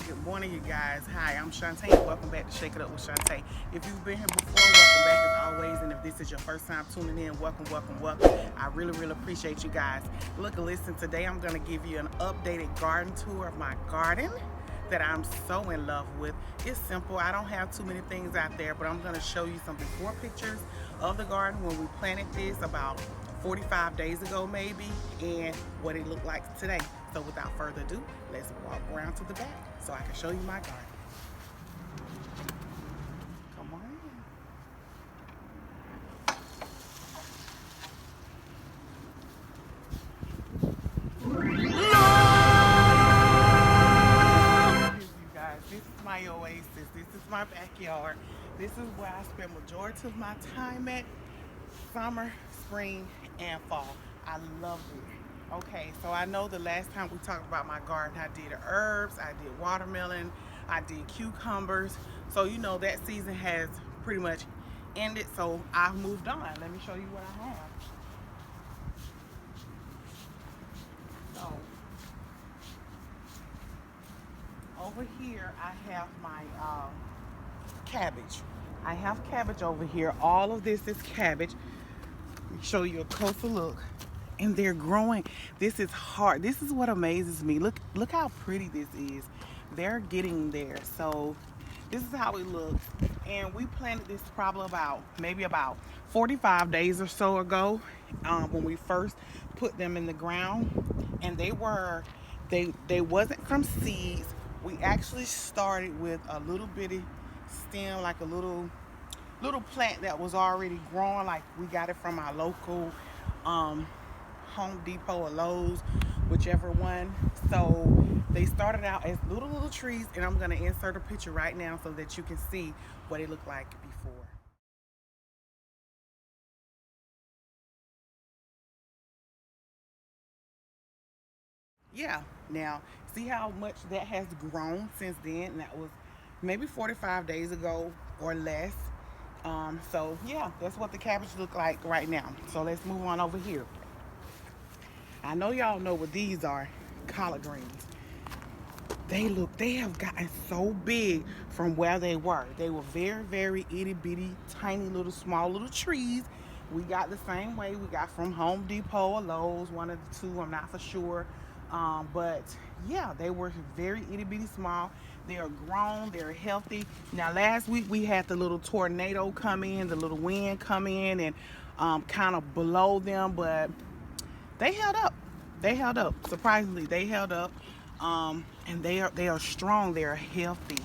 good morning, you guys. Hi, I'm Shante. Welcome back to Shake It Up with Shante. If you've been here before, welcome back as always. And if this is your first time tuning in, welcome, welcome, welcome. I really appreciate you guys. Look, listen, today I'm going to give you an updated garden tour of my garden that I'm so in love with. It's simple. I don't have too many things out there, but I'm going to show you some before pictures of the garden when we planted this about 45 days ago maybe, and what it looked like today. So without further ado, let's walk around to the back so I can show you my garden. Come on in. You guys, this is my oasis. This is my backyard. This is where I spend majority of my time at. Summer, spring, and fall. I love it. Okay, so I know the last time we talked about my garden, I did herbs, I did watermelon, I did cucumbers. So you know that season has pretty much ended, so I've moved on. Let me show you what I have. So over here I have my cabbage. I have cabbage over here. All of this is cabbage. Let me show you a closer look. And they're growing. This is hard. This is what amazes me. Look how pretty this is. They're getting there. So this is how it looks. And we planted this probably maybe about 45 days or so ago, when we first put them in the ground. And they wasn't from seeds. We actually started with a little bitty stem, like a little plant that was already growing. Like we got it from our local Home Depot or Lowe's, whichever one. So they started out as little trees, and I'm going to insert a picture right now so that you can see what it looked like before. Yeah, now see how much that has grown since then. And that was maybe 45 days ago or less. So yeah, that's what the cabbage look like right now. So let's move on over here. I know y'all know what these are, collard greens. They have gotten so big from where they were. They were very itty bitty, tiny little, small little trees. We got the same way we got from Home Depot or Lowe's, one of the two, I'm not for sure. But yeah, they were very itty bitty small. They are grown, they're healthy. Now last week we had the little tornado come in, the little wind come in and kind of blow them, but they held up. They held up. Surprisingly, they held up. And they are strong. They are healthy.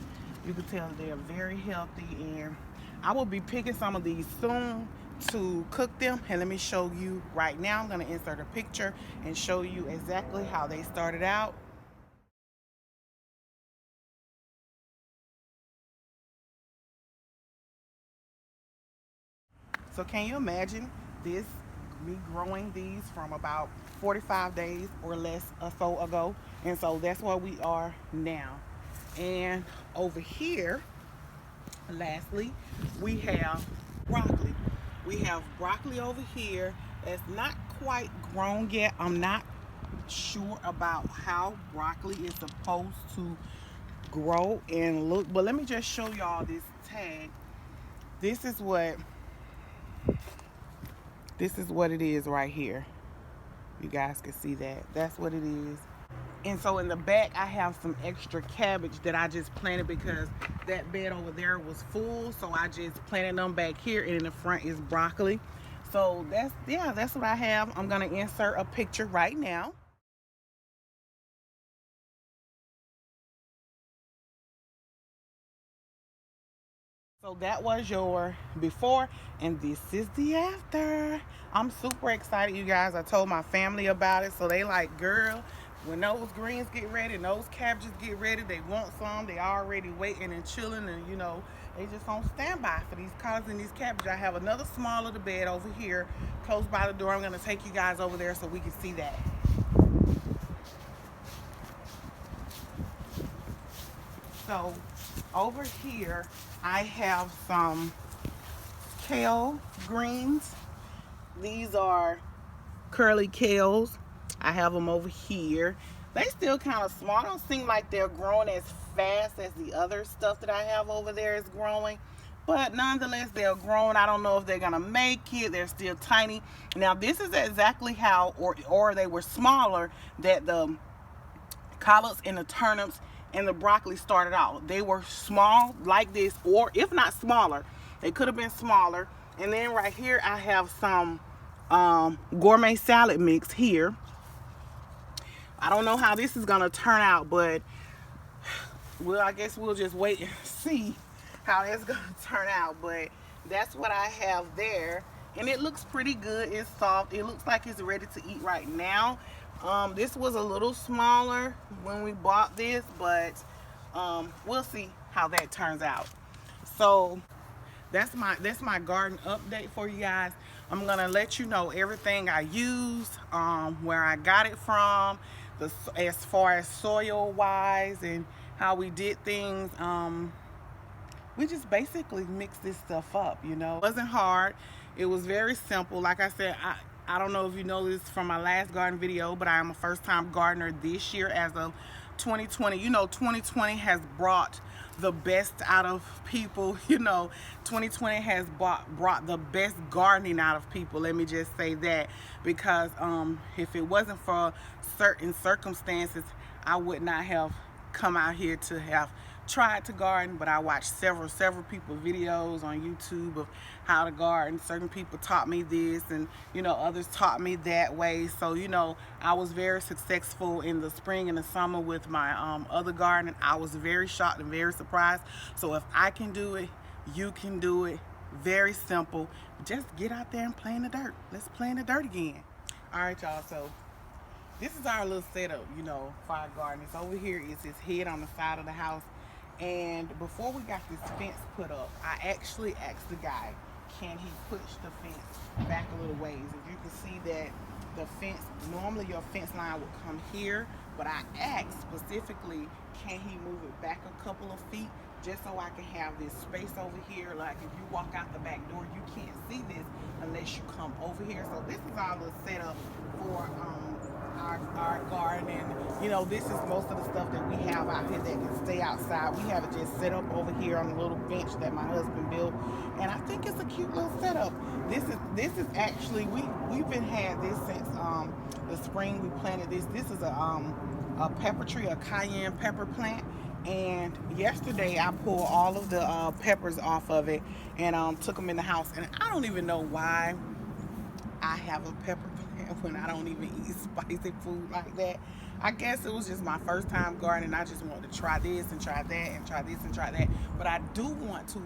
You can tell they are very healthy. And I will be picking some of these soon to cook them. And let me show you right now. I'm going to insert a picture and show you exactly how they started out. So can you imagine this? Me growing these from about 45 days or less or so ago, and so that's where we are now. And over here, lastly, we have broccoli. We have broccoli over here that's not quite grown yet. I'm not sure about how broccoli is supposed to grow and look, but let me just show y'all this tag. This is what it is right here. You guys can see that. That's what it is. And so in the back, I have some extra cabbage that I just planted because that bed over there was full. So I just planted them back here, and in the front is broccoli. So that's what I have. I'm gonna insert a picture right now. So that was your before, and this is the after. I'm super excited, you guys. I told my family about it, so they like, girl, when those greens get ready and those cabbages get ready, they want some. They already waiting and chilling, and you know, they just on standby for these collards and these cabbages. I have another small little bed over here close by the door. I'm gonna take you guys over there so we can see that. So over here, I have some kale greens. These are curly kales. I have them over here. They still kind of small. Don't seem like they're growing as fast as the other stuff that I have over there is growing. But nonetheless, they're growing. I don't know if they're gonna make it. They're still tiny. Now this is exactly how, or they were smaller, that the collards and the turnips and the broccoli started out. They were small like this, or if not smaller, they could have been smaller. And then right here I have some gourmet salad mix here. I don't know how this is gonna turn out, but well, I guess we'll just wait and see how that's gonna turn out. But that's what I have there, and it looks pretty good. It's soft. It looks like it's ready to eat right now. This was a little smaller when we bought this, but we'll see how that turns out. So that's my garden update for you guys. I'm gonna let you know everything I use, where I got it from, as far as soil wise and how we did things. We just basically mixed this stuff up, you know. It wasn't hard. It was very simple. Like I said, I don't know if you know this from my last garden video, but I am a first-time gardener this year as of 2020. You know, 2020 has brought the best out of people. You know, 2020 has brought the best gardening out of people. Let me just say that, because if it wasn't for certain circumstances, I would not have come out here to have tried to garden. But I watched several people videos on YouTube of how to garden. Certain people taught me this, and you know, others taught me that way. So you know, I was very successful in the spring and the summer with my other garden. I was very shocked and very surprised. So if I can do it, you can do it. Very simple. Just get out there and play in the dirt. Let's play in the dirt again. All right, y'all, so this is our little setup, you know, for our garden. It's over here is his head on the side of the house. And before we got this fence put up, I actually asked the guy, can he push the fence back a little ways? If you can see that the fence, normally your fence line would come here, but I asked specifically, can he move it back a couple of feet, just so I can have this space over here. Like if you walk out the back door, you can't see this unless you come over here. So this is our little setup for our garden. And you know, this is most of the stuff that we have out here that can stay outside. We have it just set up over here on a little bench that my husband built, and I think it's a cute little setup. This is actually, we've been had this since the spring. We planted this. This is a pepper tree, a cayenne pepper plant. And yesterday I pulled all of the peppers off of it and took them in the house. And I don't even know why I have a pepper plant when I don't even eat spicy food like that. I guess it was just my first time gardening. I just wanted to try this and try that and try this and try that. But I do want to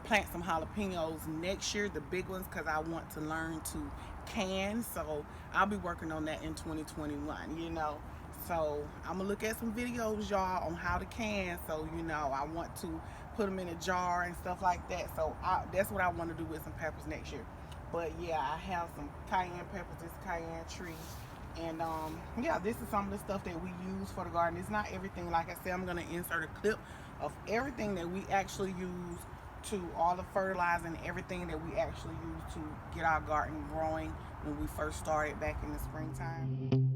plant some jalapenos next year, the big ones, because I want to learn to can. So I'll be working on that in 2021, you know. So I'm gonna look at some videos, y'all, on how to can. So you know, I want to put them in a jar and stuff like that. So that's what I want to do with some peppers next year. But yeah, I have some cayenne peppers, this cayenne tree, and yeah, this is some of the stuff that we use for the garden. It's not everything. Like I said, I'm gonna insert a clip of everything that we actually use, to all the fertilizer and everything that we actually use to get our garden growing when we first started back in the springtime.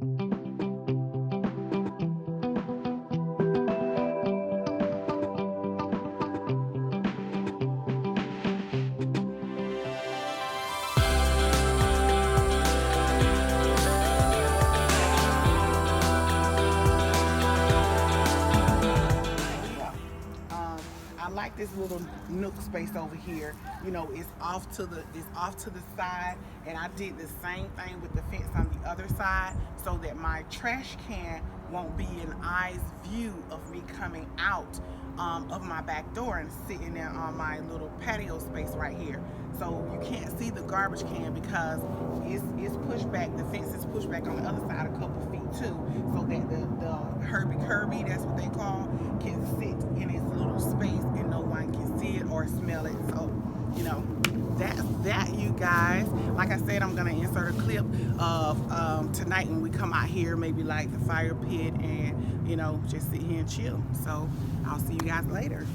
This little nook space over here, you know, it's off to the side, and I did the same thing with the fence on the other side, so that my trash can won't be an eye's view of me coming out of my back door and sitting there on my little patio space right here. So you can't see the garbage can because it's pushed back. The fence is pushed back on the other side a couple feet too, so that the Kirby, that's what they call, can sit in its little space and no one can see it or smell it. So you know, that's that, you guys. Like I said, I'm gonna insert a clip of tonight when we come out here, maybe like the fire pit, and you know, just sit here and chill. So I'll see you guys later.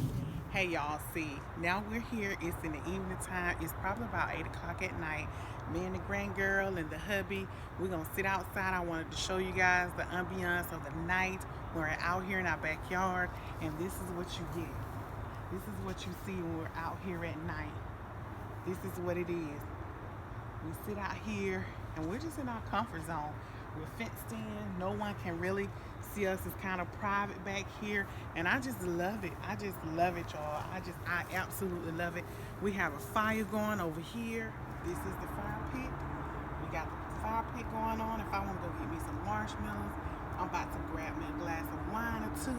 Hey y'all, see, now we're here, it's in the evening time, it's probably about 8 o'clock at night. Me and the grand girl and the hubby, we're gonna sit outside. I wanted to show you guys the ambiance of the night We're out here in our backyard, and this is what you get. This is what you see when we're out here at night. This is what it is. We sit out here and we're just in our comfort zone. We're fenced in. No one can really see us. It's kind of private back here. And I just love it. I just love it, y'all. I absolutely love it. We have a fire going over here. This is the fire pit. We got the fire pit going on. If I want to go get me some marshmallows, I'm about to grab me a glass of wine or two.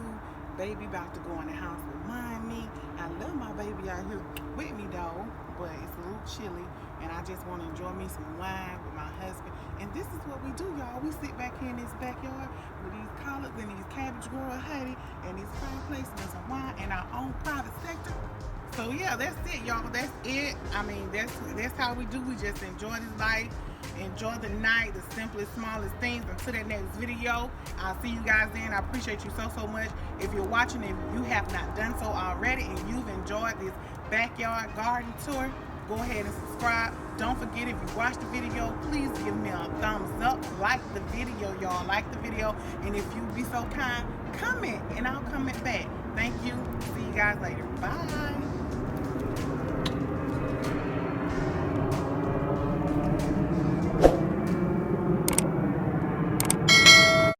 Baby about to go in the house remind me. I love my baby out here with me though, but it's a little chilly, and I just want to enjoy me some wine with my husband. And this is what we do, y'all. We sit back here in this backyard with these collards and these cabbage grower honey and these fireplaces and some wine in our own private sector. So yeah, that's it, y'all. That's it. I mean, that's how we do. We just enjoy this life, enjoy the night, the simplest, smallest things. Until that next video, I'll see you guys then. I appreciate you so much. If you're watching, if you have not done so already, and you've enjoyed this backyard garden tour, go ahead and subscribe. Don't forget, if you watch the video, please give me a thumbs up. Like the video, y'all. Like the video. And if you be so kind, comment, and I'll comment back. Thank you. See you guys later. Bye.